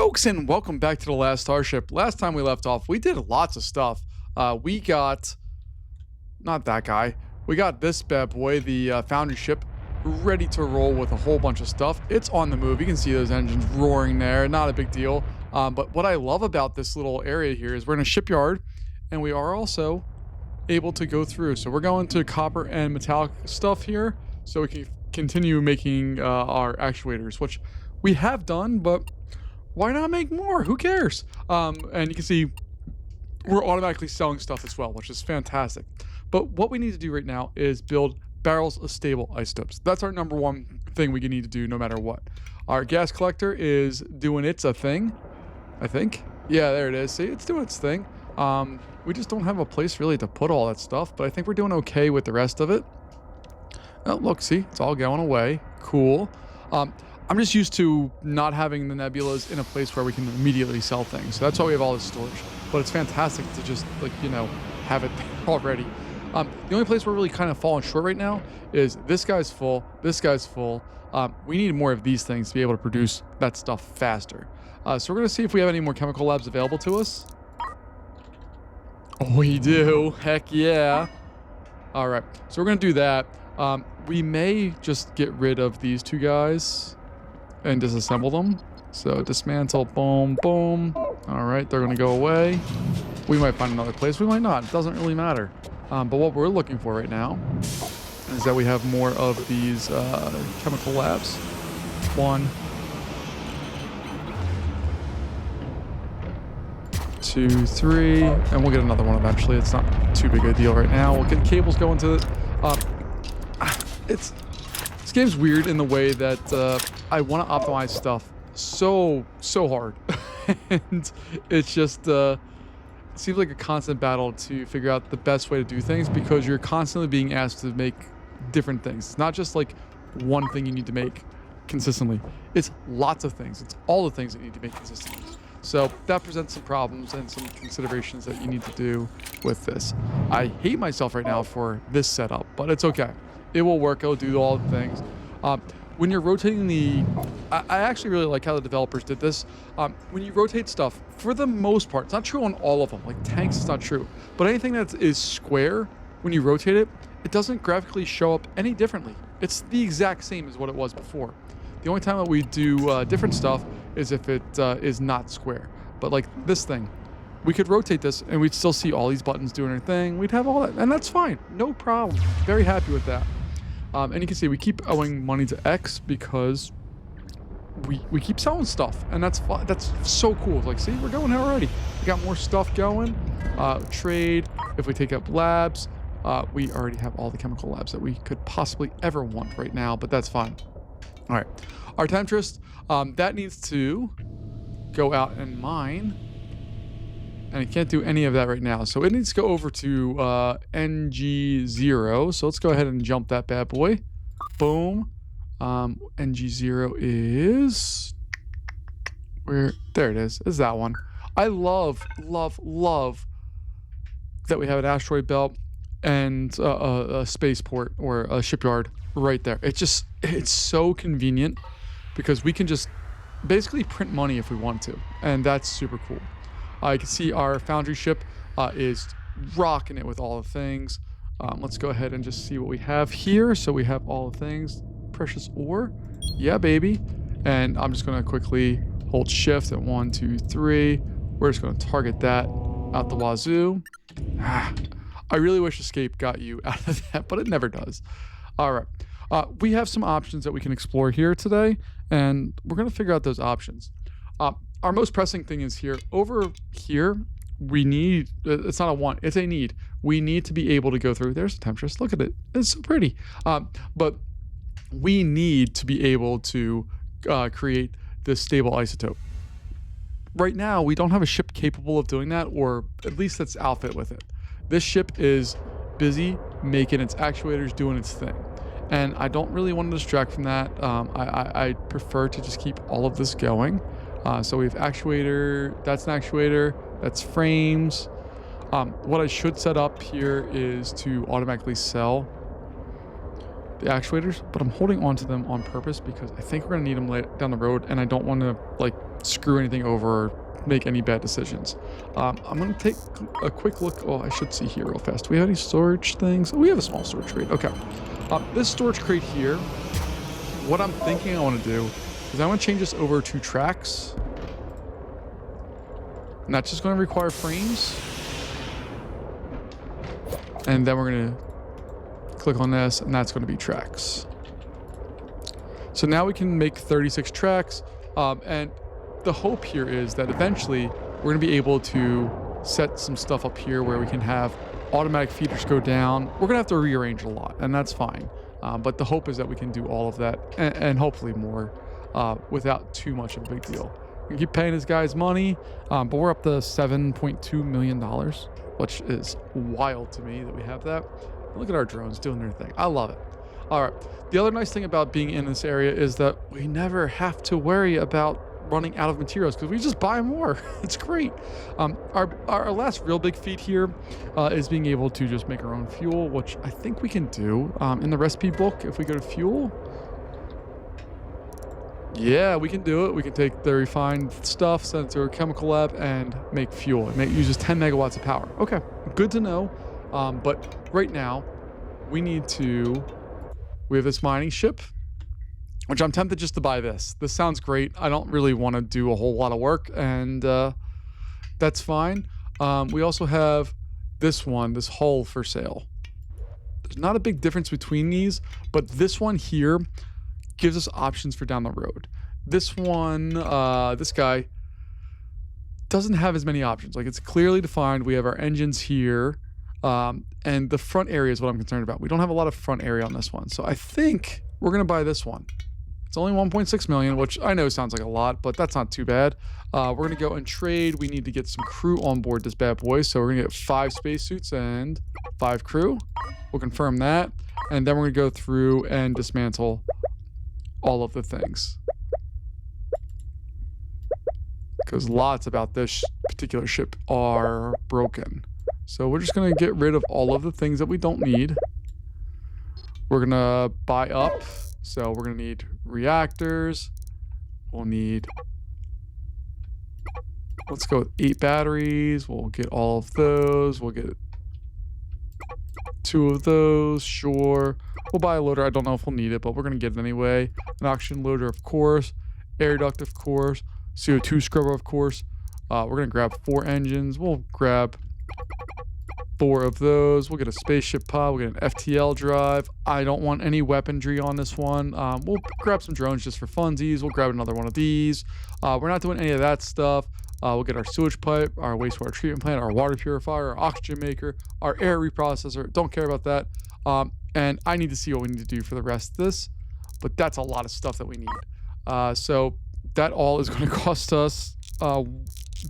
folks, and welcome back to the last Starship. Last time we left off, we did lots of stuff. We got, not that guy, we got this bad boy, the Foundry ship, ready to roll with a whole bunch of stuff. It's on the move. You can see those engines roaring there. Not a big deal. But what I love about this little area here is we're in a shipyard, and we are also able to go through. So we're going to copper and metallic stuff here, so we can continue making our actuators, which we have done, but why not make more? Who cares? And you can see we're automatically selling stuff as well, which is fantastic. But what we need to do right now is build barrels of stable isotopes. That's our number one thing we need to do no matter what. Our gas collector is doing its thing, I think. Yeah, there it is. See, it's doing its thing. We just don't have a place really to put all that stuff, but I think we're doing okay with the rest of it. Oh, look, see, it's all going away. Cool. I'm just used to not having the nebulas in a place where we can immediately sell things. So that's why we have all this storage. But it's fantastic to just, like, you know, have it there already. The only place we're really kind of falling short right now is this guy's full, this guy's full. We need more of these things to be able to produce that stuff faster. So we're going to see if we have any more chemical labs available to us. Oh, we do. Heck yeah. All right. So we're going to do that. We may just get rid of these two guys and disassemble them. So dismantle, boom, boom. All right, they're gonna go away. We might find another place, we might not. It doesn't really matter. But what we're looking for right now is that we have more of these chemical labs. 1, 2, 3, and we'll get another one eventually. It's not too big a deal right now. We'll get cables going to it. This game's weird in the way that I want to optimize stuff so hard, and it's just seems like a constant battle to figure out the best way to do things, because you're constantly being asked to make different things. It's not just like one thing you need to make consistently. It's lots of things. It's all the things that you need to make consistently. So that presents some problems and some considerations that you need to do with this. I hate myself right now for this setup, but it's okay. It will work. It'll do all the things. When you're rotating I actually really like how the developers did this. When you rotate stuff, for the most part, it's not true on all of them. Like tanks, it's not true. But anything that is square, when you rotate it, it doesn't graphically show up any differently. It's the exact same as what it was before. The only time that we do different stuff is if it is not square. But like this thing, we could rotate this and we'd still see all these buttons doing their thing. We'd have all that, and that's fine. No problem. Very happy with that. And you can see we keep owing money to X because we keep selling stuff, and that's so cool. Like, see, we're going here already. We got more stuff going. Trade. If we take up labs, we already have all the chemical labs that we could possibly ever want right now, but that's fine. All right, our temptress, that needs to go out and mine, and it can't do any of that right now. So it needs to go over to NG0. So let's go ahead and jump that bad boy. Boom. NG0 is where? There it is. Is that one? I love that we have an asteroid belt and a spaceport or a shipyard right there. It's so convenient because we can just basically print money if we want to, and that's super cool. You can see our Foundry ship is rocking it with all the things. Let's go ahead and just see what we have here. So we have all the things. Precious ore. Yeah, baby. And I'm just going to quickly hold shift at 1, 2, 3. We're just going to target that out the wazoo. I really wish Escape got you out of that, but it never does. All right. We have some options that we can explore here today, and we're going to figure out those options. Our most pressing thing is here. Over here, we need, it's not a want, it's a need. We need to be able to go through, there's the temptress, look at it, it's so pretty. But we need to be able to create this stable isotope. Right now, we don't have a ship capable of doing that, or at least that's outfit with it. This ship is busy making its actuators, doing its thing. And I don't really want to distract from that. I prefer to just keep all of this going. So we have actuator, that's an actuator, that's frames. What I should set up here is to automatically sell the actuators, but I'm holding on to them on purpose because I think we're gonna need them later down the road, and I don't want to like screw anything over or make any bad decisions. I'm going to take a quick look. Oh, I should see here real fast. Do we have any storage things? Oh, we have a small storage crate. Okay. This storage crate here, what I'm thinking I want to do is I want to change this over to tracks. And that's just going to require frames. And then we're going to click on this, and that's going to be tracks. So now we can make 36 tracks. And the hope here is that eventually we're going to be able to set some stuff up here where we can have automatic feeders go down. We're going to have to rearrange a lot, and that's fine. But the hope is that we can do all of that and hopefully more without too much of a big deal. We can keep paying this guy's money, but we're up to $7.2 million, which is wild to me that we have that. Look at our drones doing their thing. I love it. All right. The other nice thing about being in this area is that we never have to worry about running out of materials because we just buy more. It's great. Our last real big feat here is being able to just make our own fuel, which I think we can do. In the recipe book, if we go to fuel, yeah, we can do it. We can take the refined stuff, send it to a chemical lab, and make fuel. It uses 10 megawatts of power. Okay, good to know. But right now, we have this mining ship, which I'm tempted just to buy this. This sounds great. I don't really want to do a whole lot of work, and that's fine. We also have this hull for sale. There's not a big difference between these, but this one here gives us options for down the road. This one, this guy doesn't have as many options. Like, it's clearly defined. We have our engines here, and the front area is what I'm concerned about. We don't have a lot of front area on this one. So I think we're going to buy this one. It's only 1.6 million, which I know sounds like a lot, but that's not too bad. We're going to go and trade. We need to get some crew on board this bad boy. So we're going to get 5 spacesuits and 5 crew. We'll confirm that. And then we're going to go through and dismantle all of the things. Because lots about this particular ship are broken. So we're just going to get rid of all of the things that we don't need. We're going to buy up. So we're going to need reactors. We'll need, let's go with 8 batteries. We'll get all of those. We'll get 2 of those. Sure. We'll buy a loader. I don't know if we'll need it, but we're going to get it anyway. An oxygen loader, of course. Air duct, of course. CO2 scrubber, of course. We're going to grab 4 engines. We'll grab 4 of those. We'll get a spaceship pod. We'll get an FTL drive. I don't want any weaponry on this one. We'll grab some drones just for funsies. We'll grab another one of these. We're not doing any of that stuff. We'll get our sewage pipe, our wastewater treatment plant, our water purifier, our oxygen maker, our air reprocessor. Don't care about that. And I need to see what we need to do for the rest of this. But that's a lot of stuff that we need. So that all is going to cost us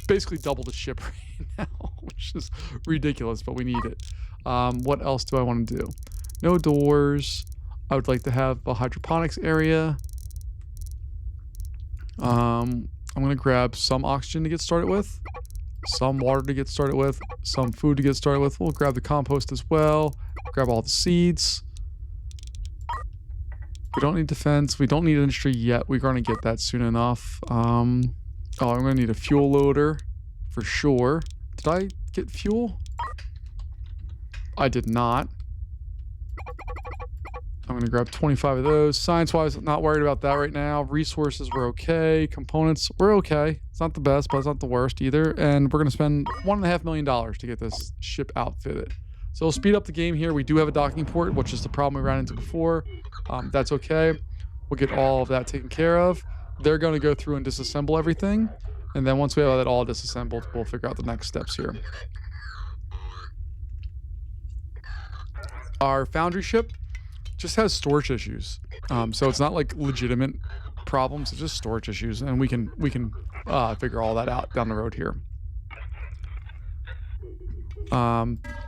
basically double the ship right now, which is ridiculous, but we need it. What else do I want to do? No doors. I would like to have a hydroponics area. I'm going to grab some oxygen to get started with, some water to get started with, some food to get started with. We'll grab the compost as well. Grab all the seeds. We don't need defense. We don't need industry yet. We're going to get that soon enough. I'm going to need a fuel loader for sure. Did I get fuel? I did not. I'm going to grab 25 of those. Science-wise, not worried about that right now. Resources, we're okay. Components, we're okay. It's not the best, but it's not the worst either. And we're going to spend $1.5 million to get this ship outfitted. So we'll speed up the game here. We do have a docking port, which is the problem we ran into before. That's okay. We'll get all of that taken care of. They're going to go through and disassemble everything. And then once we have that all disassembled, we'll figure out the next steps here. Our foundry ship just has storage issues. So it's not like legitimate problems. It's just storage issues. And we can figure all that out down the road here.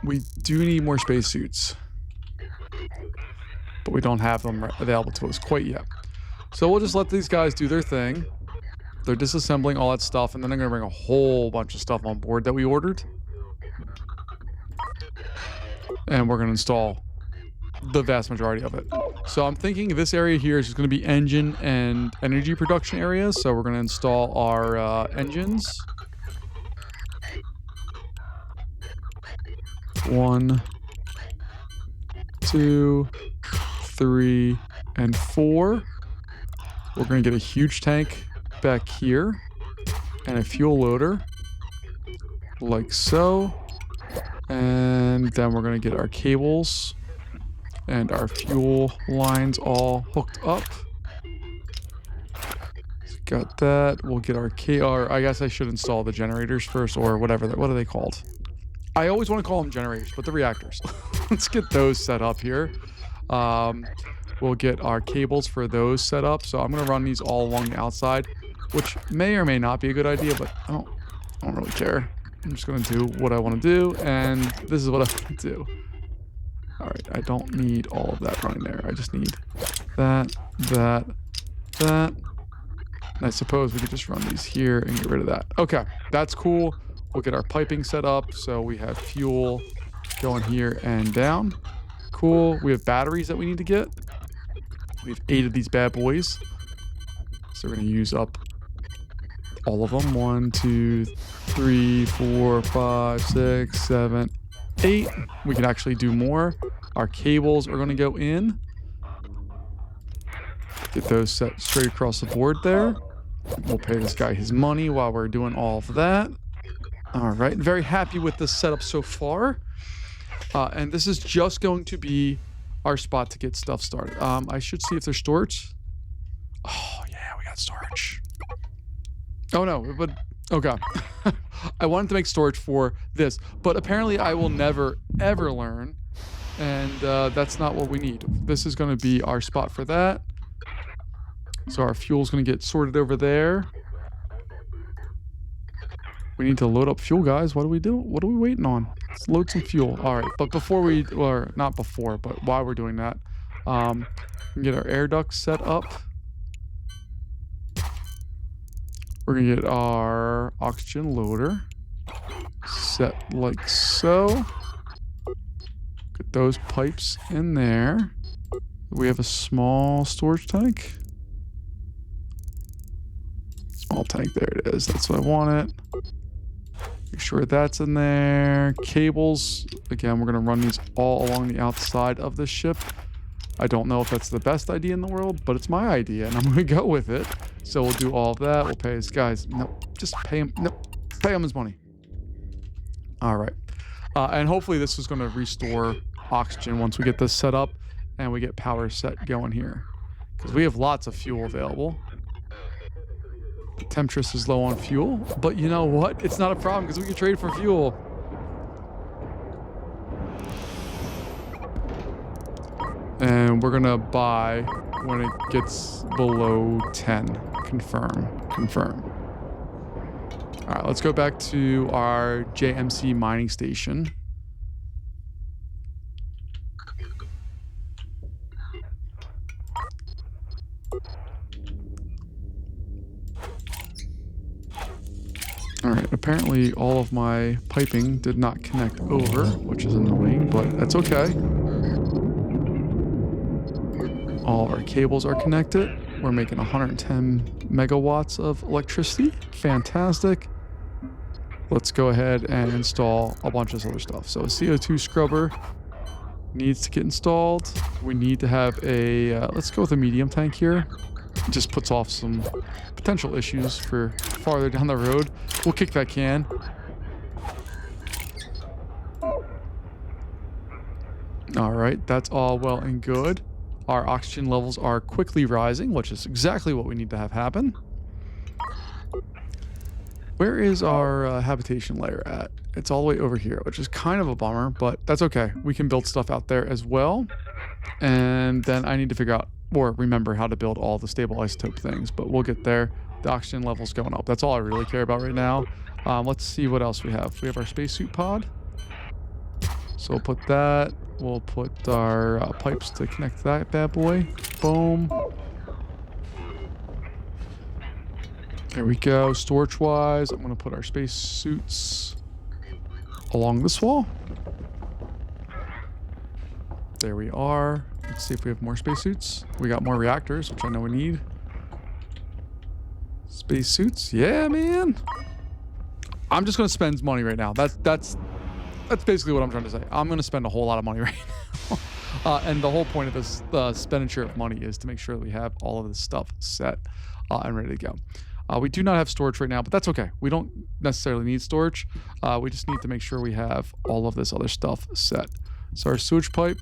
We do need more spacesuits, but we don't have them available to us quite yet. So we'll just let these guys do their thing. They're disassembling all that stuff, and then they're going to bring a whole bunch of stuff on board that we ordered. And we're going to install the vast majority of it. So I'm thinking this area here is just going to be engine and energy production areas. So we're going to install our engines. 1, 2, 3, and 4. We're going to get a huge tank back here and a fuel loader like so. And then we're going to get our cables and our fuel lines all hooked up. Got that. We'll get our KR. I guess I should install the generators first, or whatever. What are they called? I always want to call them generators, but the reactors. Let's get those set up here. We'll get our cables for those set up. So I'm going to run these all along the outside, which may or may not be a good idea, but I don't really care. I'm just going to do what I want to do, and this is what I want to do. All right, I don't need all of that running there. I just need that, that, that. And I suppose we could just run these here and get rid of that. Okay, that's cool. We'll get our piping set up so we have fuel going here and down. Cool. We have batteries that we need to get. We have 8 of these bad boys. So we're going to use up all of them. 1, 2, 3, 4, 5, 6, 7, 8. We can actually do more. Our cables are going to go in. Get those set straight across the board there. We'll pay this guy his money while we're doing all of that. All right. Very happy with this setup so far. And this is just going to be our spot to get stuff started. I should see if there's storage. Oh, yeah, we got storage. Oh, no, but okay. I wanted to make storage for this, but apparently I will never, ever learn. And that's not what we need. This is going to be our spot for that. So our fuel's going to get sorted over there. We need to load up fuel, guys. What do we do? What are we waiting on? Let's load some fuel. All right. But before we, or not before, but while we're doing that, we can get our air ducts set up. We're going to get our oxygen loader set like so. Get those pipes in there. We have a small storage tank. Small tank, there it is. That's what I wanted. Make sure that's in there. Cables. Again, we're going to run these all along the outside of this ship. I don't know if that's the best idea in the world, but it's my idea, and I'm going to go with it. So we'll do all of that. We'll pay his guys. No, just pay him. No, pay him his money. All right. And hopefully this is going to restore oxygen once we get this set up and we get power set going here. Because we have lots of fuel available. The Temptress is low on fuel, but you know what? It's not a problem because we can trade for fuel. And we're gonna buy when it gets below 10. Confirm. Confirm. All right, let's go back to our JMC mining station. All right, apparently all of my piping did not connect over, which is annoying, but that's okay. All our cables are connected. We're making 110 megawatts of electricity. Fantastic. Let's go ahead and install a bunch of other stuff. So a CO2 scrubber needs to get installed. We need to have a, let's go with a medium tank here. It just puts off some potential issues for farther down the road. We'll kick that can. All right, that's all well and good. Our oxygen levels are quickly rising, which is exactly what we need to have happen. Where is our habitation layer at? It's all the way over here, which is kind of a bummer, but that's okay. We can build stuff out there as well. And then I need to figure out or remember how to build all the stable isotope things, but we'll get there. The oxygen level's going up. That's all I really care about right now. Let's see what else we have. We have our spacesuit pod. So we'll put that. We'll put our pipes to connect that bad boy. Boom. There we go. Storage-wise, I'm going to put our spacesuits along this wall. There we are. Let's see if we have more spacesuits. We got more reactors, which I know we need. Spacesuits, yeah, man. I'm just gonna spend money right now. That's basically what I'm trying to say. I'm gonna spend a whole lot of money right now. And the whole point of this expenditure of money is to make sure that we have all of this stuff set and ready to go. We do not have storage right now, but that's okay. We don't necessarily need storage. We just need to make sure we have all of this other stuff set. So our sewage pipe,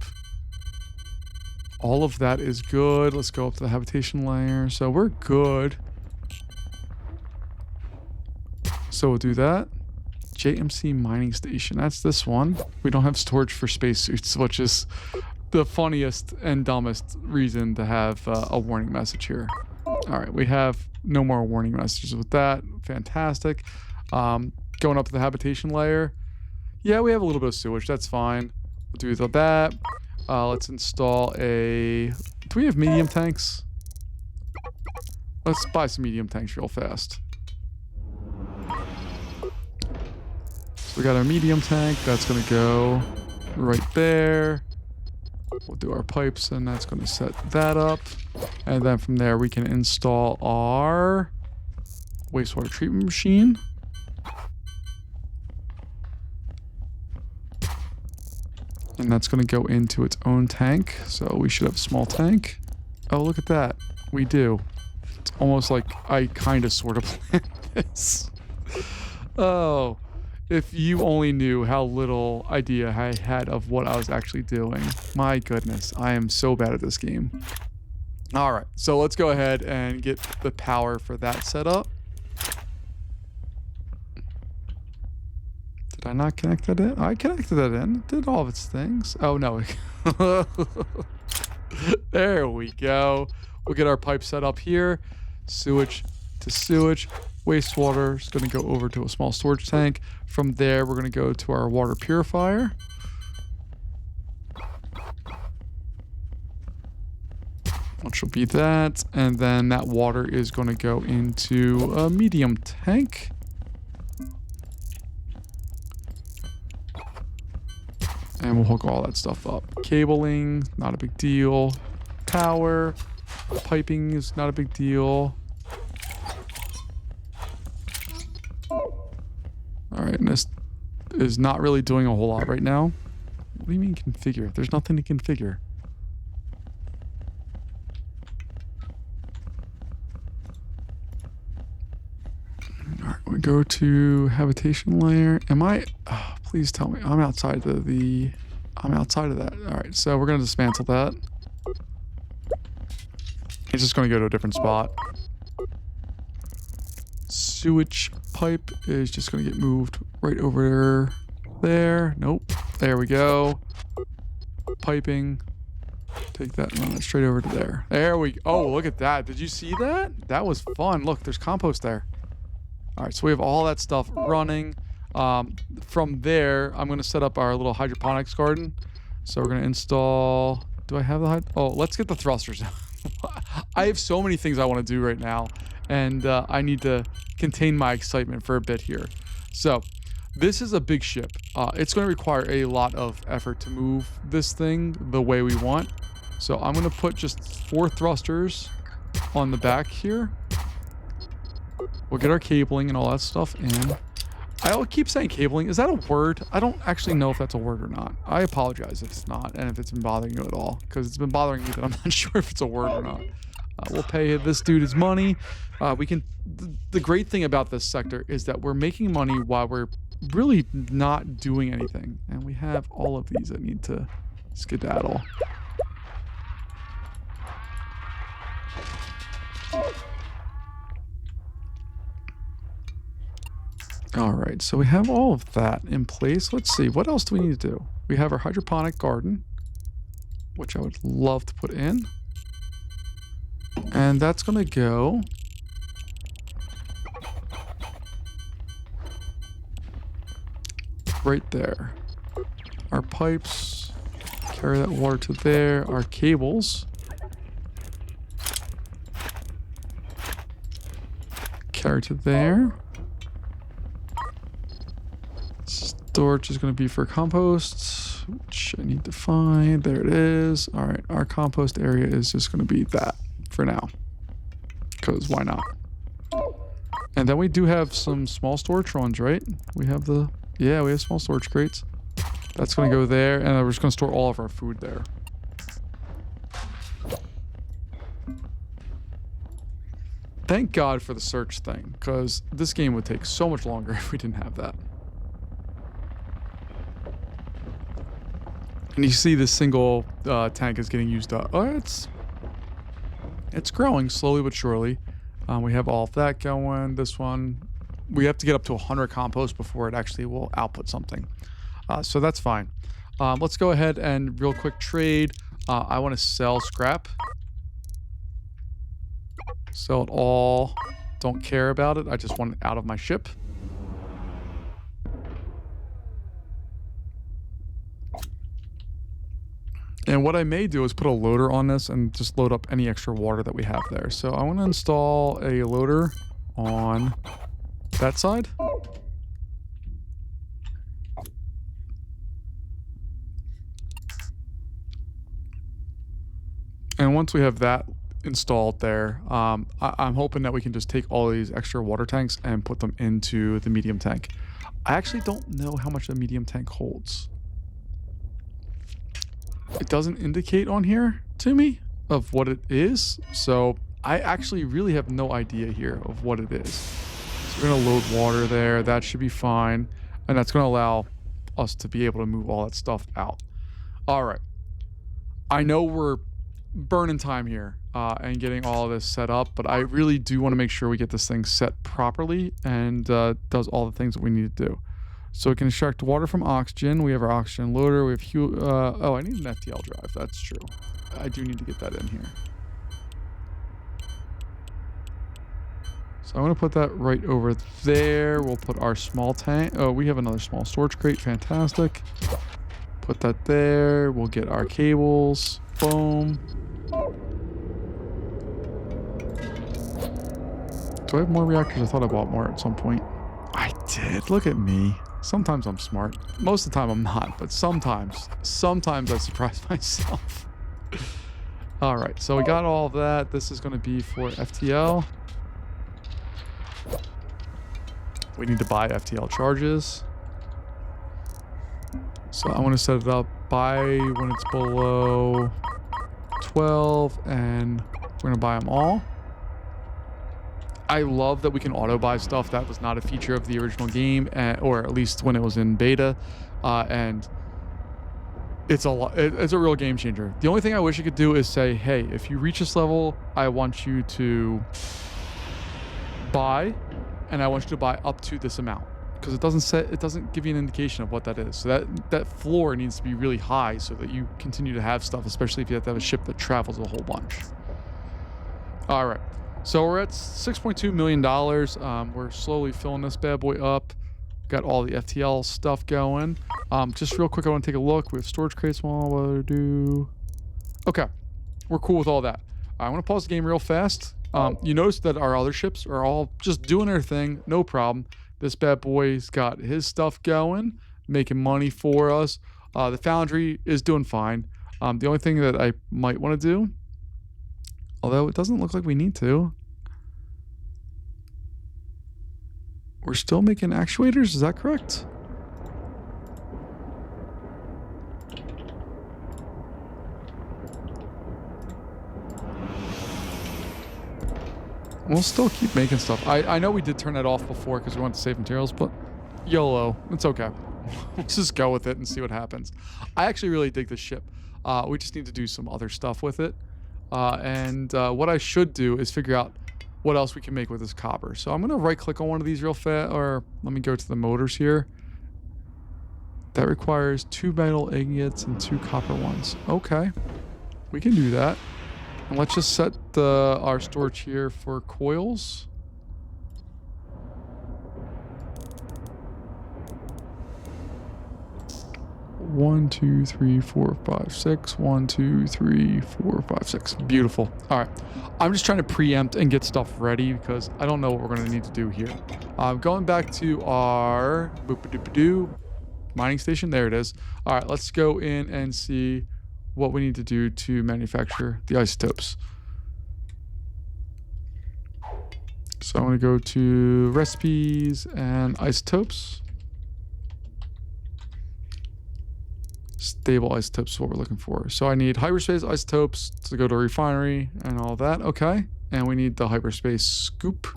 all of that is good. Let's go up to the habitation layer. So we're good. So we'll do that. JMC mining station. That's this one. We don't have storage for spacesuits, which is the funniest and dumbest reason to have a warning message here. All right, we have no more warning messages with that. Fantastic. Going up to the habitation layer. Yeah, we have a little bit of sewage. That's fine. We'll do that. Let's install a... Do we have medium tanks? Let's buy some medium tanks real fast. So we got our medium tank. That's going to go right there. We'll do our pipes, and that's going to set that up. And then from there, we can install our wastewater treatment machine. And that's going to go into its own tank. So we should have a small tank. Oh, look at that. We do. It's almost like I kind of sort of planned this. Oh, if you only knew how little idea I had of what I was actually doing. My goodness, I am so bad at this game. All right, so let's go ahead and get the power for that set up. Did I not connect that in? I connected that in. It did all of its things. Oh, no. There we go. We'll get our pipe set up here. Sewage to sewage. Wastewater is going to go over to a small storage tank. From there, we're going to go to our water purifier. Which will be that. And then that water is going to go into a medium tank. And we'll hook all that stuff up. Cabling, not a big deal. Power, piping is not a big deal. All right, and this is not really doing a whole lot right now. What do you mean configure? There's nothing to configure. All right, we go to habitation layer. Am I? Oh, please tell me I'm outside of the. I'm outside of that. All right, so we're gonna dismantle that. It's just gonna go to a different spot. Sewage pipe is just going to get moved right over there. Nope. There we go. Piping. Take that and run it straight over to there. There we go. Oh, look at that. Did you see that? That was fun. Look, there's compost there. All right, so we have all that stuff running. From there, I'm going to set up our little hydroponics garden. So we're going to install... Do I have the... Oh, let's get the thrusters. I have so many things I want to do right now. And I need to contain my excitement for a bit here. So this is a big ship. It's going to require a lot of effort to move this thing the way we want. So I'm going to put just 4 thrusters on the back here. We'll get our cabling and all that stuff in. I'll keep saying cabling. Is that a word? I don't actually know if that's a word or not. I apologize if it's not and if it's been bothering you at all. Because it's been bothering me that I'm not sure if it's a word or not. We'll pay this dude his money. We can. The great thing about this sector is that we're making money while we're really not doing anything. And we have all of these that need to skedaddle. All right, so we have all of that in place. Let's see, what else do we need to do? We have our hydroponic garden, which I would love to put in. And that's going to go right there. Our pipes carry that water to there. Our cables carry to there. Storage is going to be for composts. which I need to find. There it is. All right, our compost area is just going to be that for now, because why not? And then we do have some small storage runs, right? We have we have small storage crates. That's going to go there, and we're just going to store all of our food there. Thank God for the search thing, because this game would take so much longer if we didn't have that. And you see this single tank is getting used up. Oh, it's growing slowly but surely. We have all of that going. This one, we have to get up to 100 compost before it actually will output something. So that's fine. Let's go ahead and real quick trade. I want to sell scrap. Sell it all. Don't care about it. I just want it out of my ship. And what I may do is put a loader on this and just load up any extra water that we have there. So I want to install a loader on that side. And once we have that installed there, I'm hoping that we can just take all these extra water tanks and put them into the medium tank. I actually don't know how much the medium tank holds. It doesn't indicate on here to me of what it is, so I actually really have no idea here of what it is. So we're gonna load water there. That should be fine, and that's gonna allow us to be able to move all that stuff out. All right, I know we're burning time here and getting all of this set up, but I really do want to make sure we get this thing set properly and does all the things that we need to do. So we can extract water from oxygen. We have our oxygen loader. We have oh, I need an FTL drive. That's true. I do need to get that in here. So I'm going to put that right over there. We'll put our small tank. Oh, we have another small storage crate. Fantastic. Put that there. We'll get our cables. Boom. Do I have more reactors? I thought I bought more at some point. I did. Look at me. Sometimes I'm smart. Most of the time I'm not, but sometimes I surprise myself. All right, so we got all of that. This is going to be for FTL. We need to buy FTL charges. So I want to set it up by when it's below 12, and we're going to buy them all. I love that we can auto buy stuff. That was not a feature of the original game, or at least when it was in beta, and it's a real game changer. The only thing I wish it could do is say, hey, if you reach this level, I want you to buy, and I want you to buy up to this amount, because it doesn't give you an indication of what that is. So that floor needs to be really high so that you continue to have stuff, especially if you have to have a ship that travels a whole bunch. All right. So we're at $6.2 million. We're slowly filling this bad boy up. Got all the FTL stuff going. Just real quick, I want to take a look. We have storage crates. What do? Okay, we're cool with all that. I want to pause the game real fast. You notice that our other ships are all just doing their thing, no problem. This bad boy's got his stuff going, making money for us. The foundry is doing fine. The only thing that I might want to do, although it doesn't look like we need to. We're still making actuators, is that correct? We'll still keep making stuff. I know we did turn that off before because we wanted to save materials, but YOLO, it's okay. Let's just go with it and see what happens. I actually really dig this ship. We just need to do some other stuff with it. And what I should do is figure out what else we can make with this copper. So I'm going to right click on one of these real fast, or let me go to the motors here. That requires 2 metal ingots and 2 copper ones. Okay, we can do that. And let's just set our storage here for coils. One, two, three, four, five, six. 1, 2, 3, 4, 5, 6. Beautiful. All right. I'm just trying to preempt and get stuff ready because I don't know what we're going to need to do here. Going back to our mining station. There it is. All right, let's go in and see what we need to do to manufacture the isotopes. So I'm going to go to recipes and isotopes. Stable isotopes is what we're looking for. So I need hyperspace isotopes to go to refinery and all that. Okay. And we need the hyperspace scoop.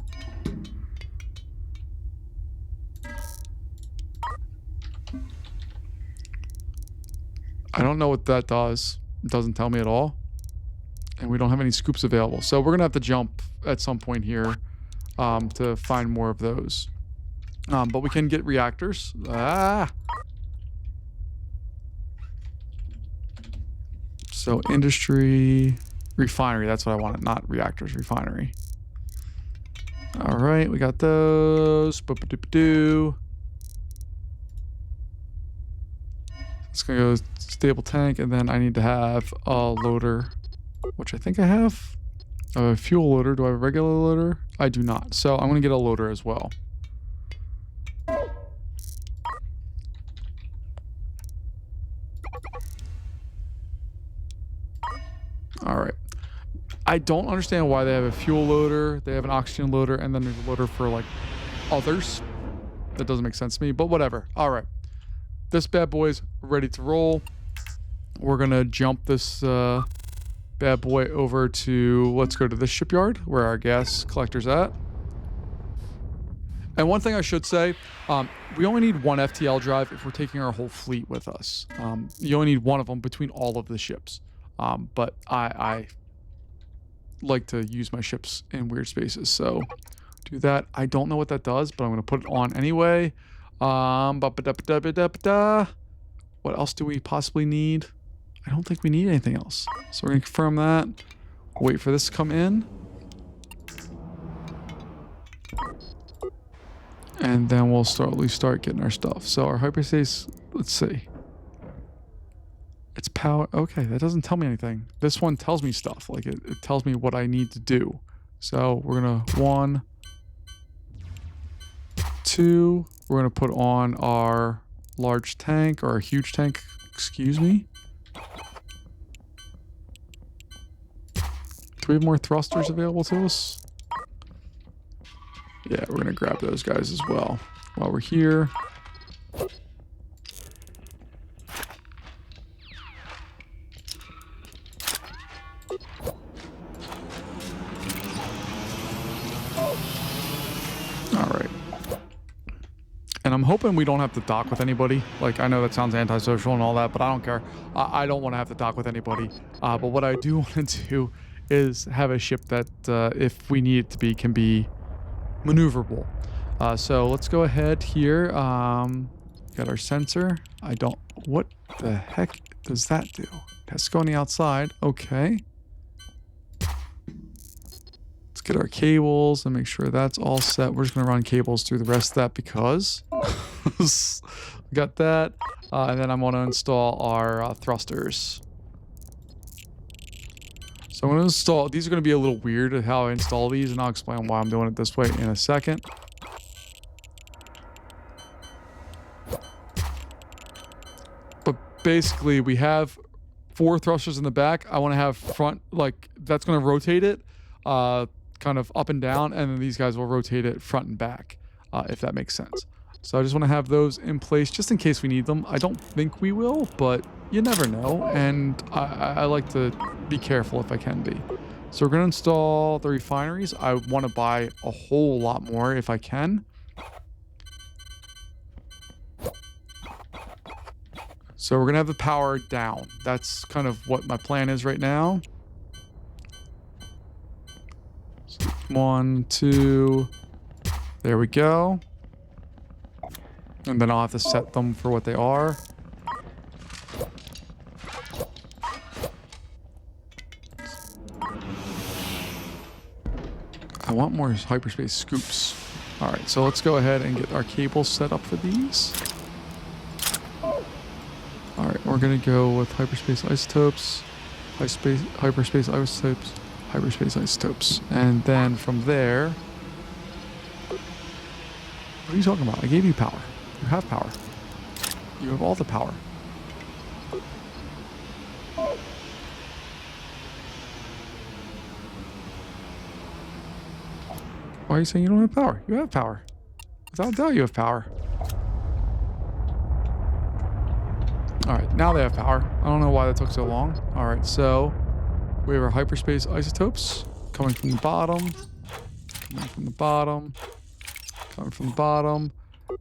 I don't know what that does. It doesn't tell me at all. And we don't have any scoops available. So we're going to have to jump at some point here to find more of those. But we can get reactors. So industry, refinery. That's what I wanted. Not reactors, refinery. All right, we got those. Boop-a-doop-a-doo. It's going to go stable tank, and then I need to have a loader, which I think I have. A fuel loader. Do I have a regular loader? I do not. So I'm going to get a loader as well. All right. I don't understand why they have a fuel loader, they have an oxygen loader, and then there's a loader for like others. That doesn't make sense to me, but whatever. All right. This bad boy's ready to roll. We're going to jump this bad boy over to, let's go to the shipyard where our gas collector's at. And one thing I should say, we only need one FTL drive if we're taking our whole fleet with us. You only need one of them between all of the ships. But I like to use my ships in weird spaces, so do that. I don't know what that does, but I'm going to put it on anyway. What else do we possibly need? I don't think we need anything else. So we're going to confirm that. Wait for this to come in. And then we'll at least start getting our stuff. So our hyperspace, let's see. It's power. Okay, that doesn't tell me anything. This one tells me stuff. Like it tells me what I need to do. So we're going to 1, 2. We're going to put on our large tank or a huge tank. Excuse me. 3 more thrusters available to us. Yeah, we're going to grab those guys as well while we're here. Alright. And I'm hoping we don't have to dock with anybody. Like, I know that sounds antisocial and all that, but I don't care. I don't want to have to dock with anybody. But what I do want to do is have a ship that, if we need it to be, can be maneuverable. So let's go ahead here. Got our sensor. What the heck does that do? It has to go on the outside. Okay. Let's get our cables and make sure that's all set. We're just going to run cables through the rest of that because got that. And then I'm going to install our thrusters. So I'm going to install, these are going to be a little weird at how I install these, and I'll explain why I'm doing it this way in a second. But basically we have 4 thrusters in the back. I want to have front, like that's going to rotate it kind of up and down, and then these guys will rotate it front and back, if that makes sense. So I just want to have those in place just in case we need them. I don't think we will, but you never know, and I like to be careful if I can be. So we're going to install the refineries. I want to buy a whole lot more if I can. So we're going to have the power down. That's kind of what my plan is right now. So 1, 2, there we go. And then I'll have to set them for what they are. I want more hyperspace scoops. All right, so let's go ahead and get our cables set up for these. All right, we're gonna go with hyperspace isotopes, hyperspace isotopes, hyperspace isotopes, and then from there, what are you talking about? I gave you power. You have power. You have all the power. Why are you saying you don't have power? You have power. Without doubt, you have power. All right, now they have power. I don't know why that took so long. All right, so we have our hyperspace isotopes coming from the bottom, coming from the bottom, coming from the bottom,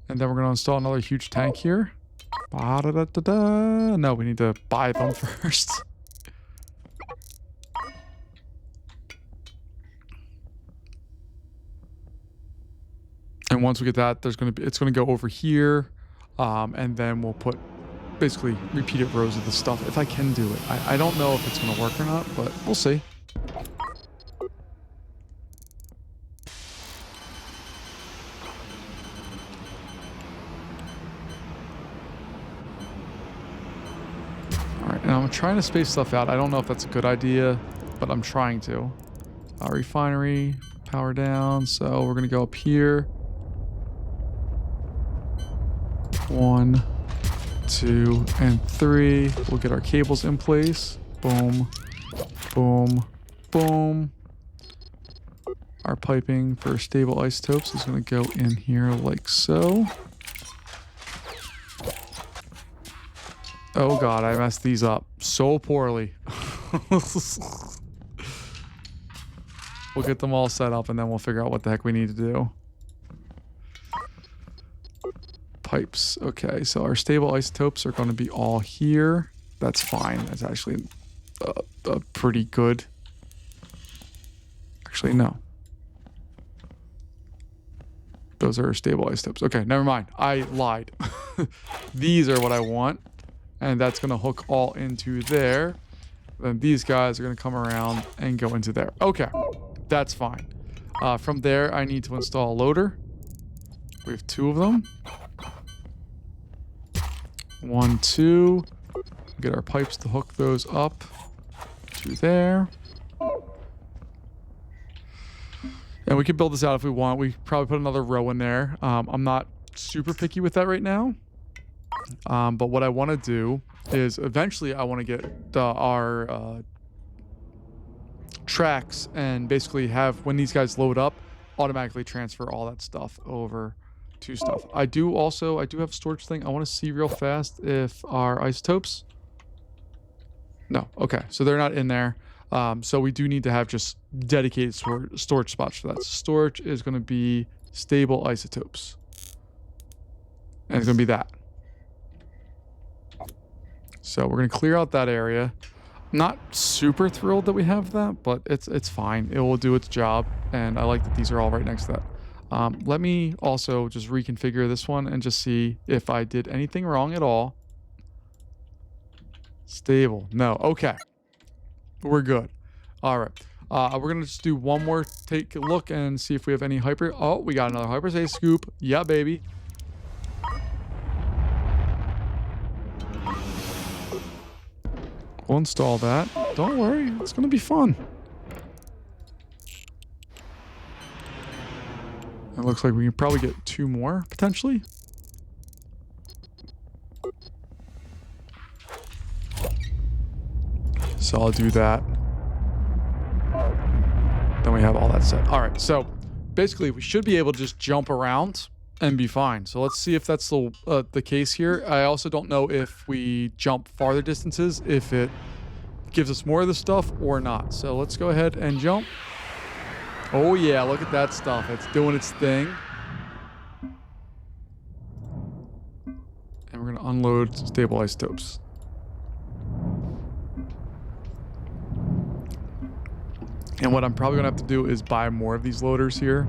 and then we're going to install another huge tank here. Ba-da-da-da-da. No, we need to buy them first. And once we get that, it's going to go over here, and then we'll put basically repeated rows of the stuff if I can do it. I don't know if it's going to work or not, but we'll see. All right, and I'm trying to space stuff out. I don't know if that's a good idea, but I'm trying to. Refinery, power down. So we're going to go up here. 1, 2, and 3. We'll get our cables in place. Boom, boom, boom. Our piping for stable isotopes is going to go in here like so. Oh god, I messed these up so poorly. We'll get them all set up and then we'll figure out what the heck we need to do. Pipes. Okay, so our stable isotopes are going to be all here. That's fine. That's actually pretty good. Actually, no. Those are stable isotopes. Okay, never mind. I lied. These are what I want. And that's going to hook all into there. Then these guys are going to come around and go into there. Okay, that's fine. From there, I need to install a loader. We have 2 of them. 1, 2. Get our pipes to hook those up to there. And we can build this out if we want. We probably put another row in there. I'm not super picky with that right now. But what I want to do is eventually I want to get our tracks and basically have, when these guys load up, automatically transfer all that stuff over to stuff. I do have a storage thing. I want to see real fast if our isotopes. No. Okay. So they're not in there. So we do need to have just dedicated storage spots for that. Storage is going to be stable isotopes. And it's going to be that. So we're going to clear out that area. Not super thrilled that we have that, but it's fine. It will do its job. And I like that these are all right next to that. Let me also just reconfigure this one and just see if I did anything wrong at all. Stable. No. Okay. We're good. All right. We're going to just do one more take a look and see if we have any hyper. Oh, we got another hyperspace scoop. Yeah, baby. We'll install that. Don't worry. It's going to be fun. It looks like we can probably get 2 more, potentially. So I'll do that. Then we have all that set. All right, so basically we should be able to just jump around and be fine. So let's see if that's the case here. I also don't know if we jump farther distances, if it gives us more of the stuff or not. So let's go ahead and jump. Oh yeah, look at that stuff. It's doing its thing. And we're going to unload stable isotopes. And what I'm probably going to have to do is buy more of these loaders here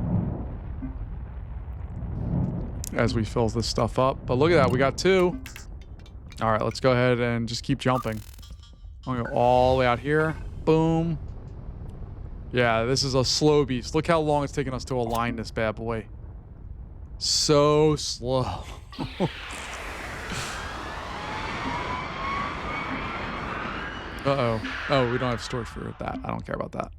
as we fill this stuff up. But look at that, we got 2. All right, let's go ahead and just keep jumping. I'm going to go all the way out here. Boom. Yeah, this is a slow beast. Look how long it's taken us to align this bad boy. So slow. Uh-oh. Oh, we don't have storage for that. I don't care about that.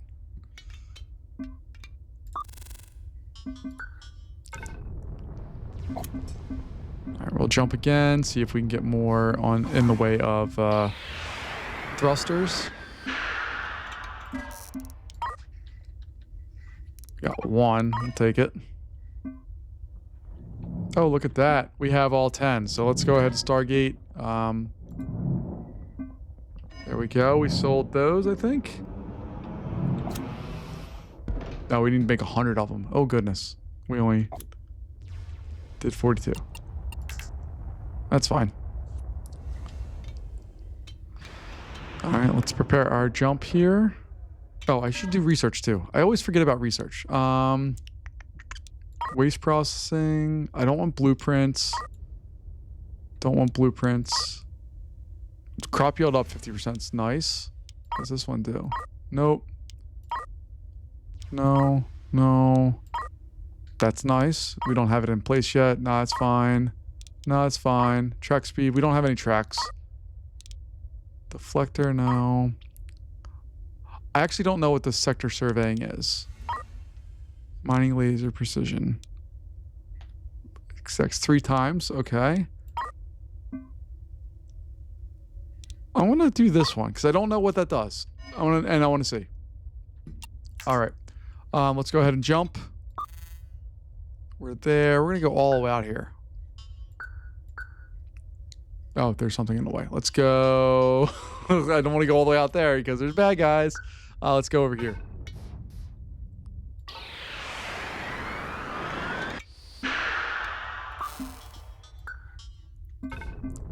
All right, we'll jump again, see if we can get more in the way of thrusters. Got one. I'll take it. Oh, look at that. We have all 10. So let's go ahead and Stargate. There we go. We sold those, I think. No, we need to make 100 of them. Oh, goodness. We only did 42. That's fine. All right, let's prepare our jump here. Oh, I should do research too. I always forget about research. Waste processing. I don't want blueprints. Don't want blueprints. Crop yield up 50%. It's nice. What does this one do? Nope. No. No. That's nice. We don't have it in place yet. No, it's fine. No, it's fine. Track speed. We don't have any tracks. Deflector, no. I actually don't know what the sector surveying is. Mining laser precision. XX 3 times. Okay. I want to do this one because I don't know what that does. I want to see. All right. Let's go ahead and jump. We're there. We're going to go all the way out here. Oh, there's something in the way. Let's go. I don't want to go all the way out there because there's bad guys. Let's go over here.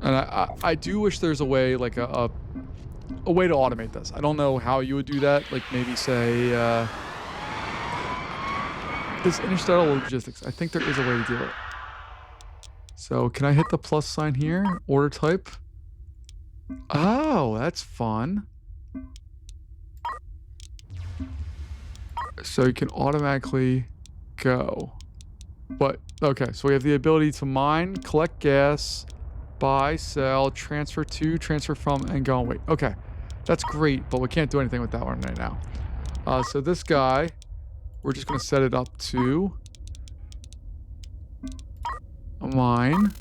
And I do wish there's a way, like a way to automate this. I don't know how you would do that. Like maybe say this interstellar logistics. I think there is a way to do it. So can I hit the plus sign here? Order type. Oh, that's fun. So you can automatically go. But, okay, so we have the ability to mine, collect gas, buy, sell, transfer to, transfer from, and go and wait. Okay, that's great, but we can't do anything with that one right now. So this guy, we're just going to set it up to a mine.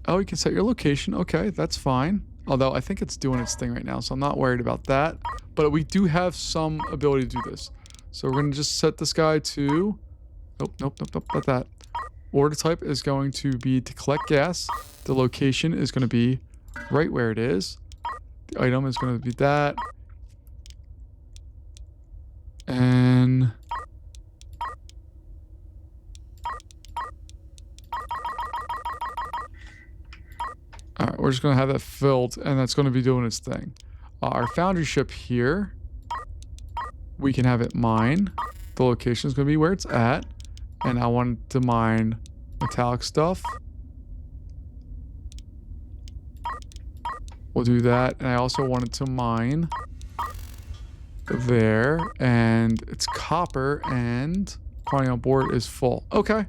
Oh, you can set your location. Okay, that's fine. Although I think it's doing its thing right now, so I'm not worried about that. But we do have some ability to do this. So we're going to just set this guy to... Nope, not that. Order type is going to be to collect gas. The location is going to be right where it is. The item is going to be that. And... Alright, we're just going to have that filled, and that's going to be doing its thing. Our foundry ship here, we can have it mine. The location is going to be where it's at. And I want to mine metallic stuff. We'll do that. And I also wanted to mine there. And it's copper, and quantity on board is full. Okay.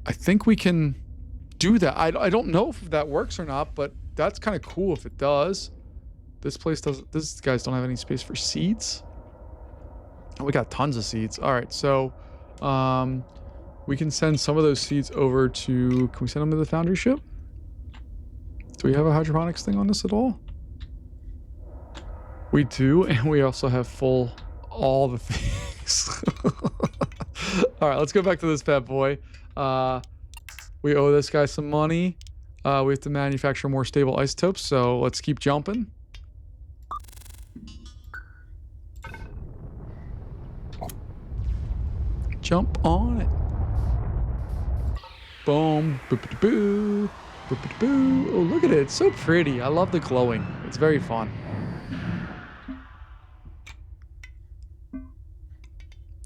I think we can... do that. I don't know if that works or not, but that's kind of cool if it does. This place doesn't... These guys don't have any space for seats. We got tons of seats. All right, so we can send some of those seats over to... Can we send them to the foundry ship? Do we have a hydroponics thing on this at all? We do, and we also have full all the things. All right, let's go back to this bad boy. We owe this guy some money. We have to manufacture more stable isotopes, so let's keep jumping. Jump on it. Boom. Boop-a-da-boo. Boop-a-da-boo. Oh, look at it. It's so pretty. I love the glowing. It's very fun.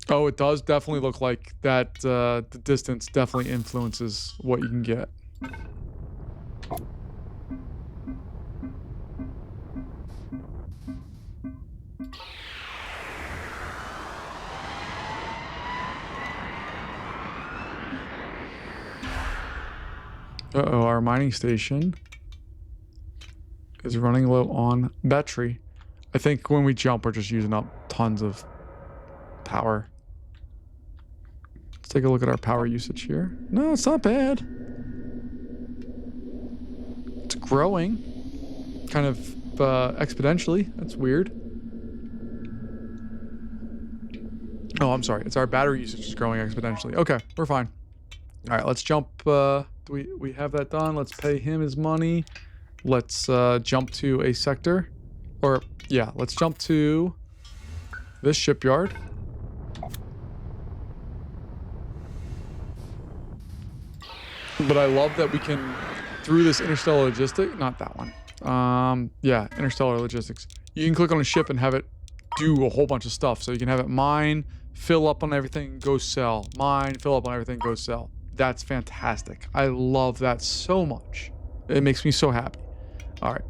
Oh, it does definitely look like that. The distance definitely influences what you can get. Uh-oh, our mining station is running low on battery. I think when we jump, we're just using up tons of power. Let's take a look at our power usage here. No, it's not bad. growing kind of exponentially. That's weird. Oh, I'm sorry. It's our battery usage is growing exponentially. Okay, we're fine. All right, let's jump. Do we have that done? Let's pay him his money. Let's jump to a sector. Or, yeah, let's jump to this shipyard. But I love that we can, through this interstellar logistics, not that one. Yeah, interstellar logistics. You can click on a ship and have it do a whole bunch of stuff. So you can have it mine, fill up on everything, go sell. Mine, fill up on everything, go sell. That's fantastic. I love that so much. It makes me so happy. All right.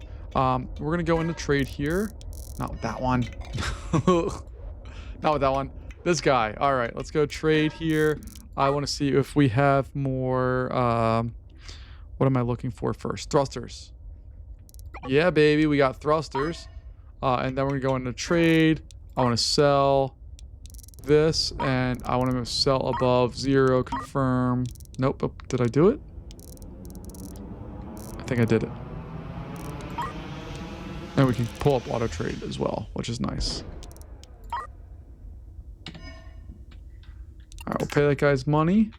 We're going to go into trade here. Not with that one. Not with that one. This guy. All right. Let's go trade here. I want to see if we have more. What am I looking for first? Thrusters. Yeah, baby. We got thrusters. And then we're going to go into trade. I want to sell this. And I want to sell above 0. Confirm. Nope. Oh, did I do it? I think I did it. And we can pull up auto trade as well, which is nice. All right, we'll pay that guy's money.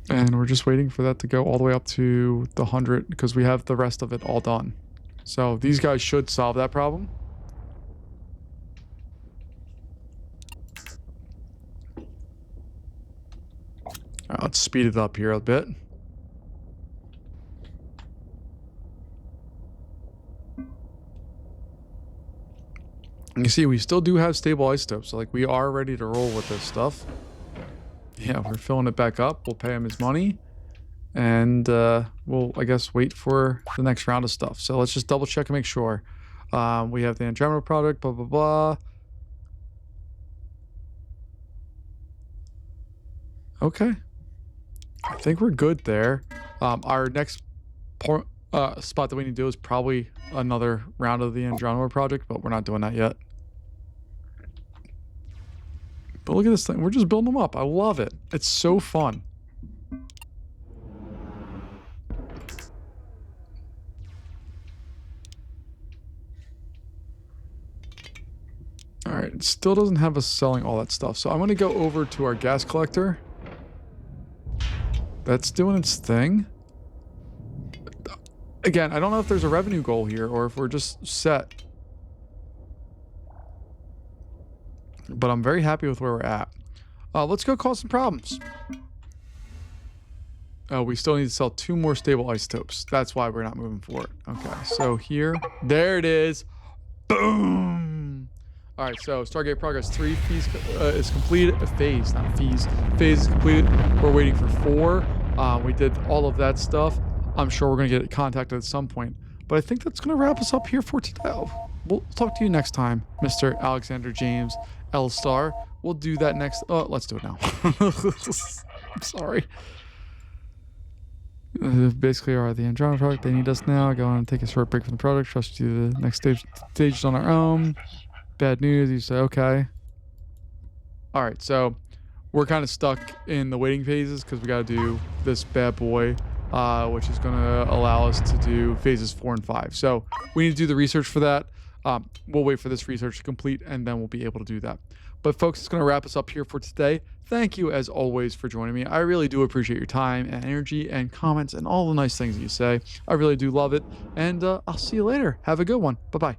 And we're just waiting for that to go all the way up to the 100 because we have the rest of it all done. So these guys should solve that problem. All right, let's speed it up here a bit. And you see, we still do have stable isotopes, so like we are ready to roll with this stuff. Yeah, we're filling it back up. We'll pay him his money, and we'll, I guess, wait for the next round of stuff. So let's just double check and make sure. We have the Andromeda product, blah blah blah. Okay, I think we're good there. Our next spot that we need to do is probably another round of the Andromeda project, but we're not doing that yet. But look at this thing. We're just building them up. I love it. It's so fun. All right. It still doesn't have us selling all that stuff. So I'm going to go over to our gas collector. That's doing its thing. Again, I don't know if there's a revenue goal here or if we're just set. But I'm very happy with where we're at. Let's go cause some problems. We still need to sell 2 more stable isotopes. That's why we're not moving forward. Okay, so here. There it is. Boom! All right, so Stargate Progress 3 phase is completed. Phase, not fees. Phase is completed. We're waiting for 4. We did all of that stuff. I'm sure we're going to get contacted at some point. But I think that's going to wrap us up here for today. We'll talk to you next time, Mr. Alexander James L. Star. We'll do that next. Oh, let's do it now. I'm sorry. Basically, are the Andromeda product. They need us now. Go on and take a short break from the product. Trust you the next stage on our own. Bad news. You say, okay. All right, so we're kind of stuck in the waiting phases because we got to do this bad boy, which is going to allow us to do phases 4 and 5. So we need to do the research for that. We'll wait for this research to complete, and then we'll be able to do that. But folks, it's going to wrap us up here for today. Thank you, as always, for joining me. I really do appreciate your time and energy and comments and all the nice things that you say. I really do love it. And I'll see you later. Have a good one. Bye-bye.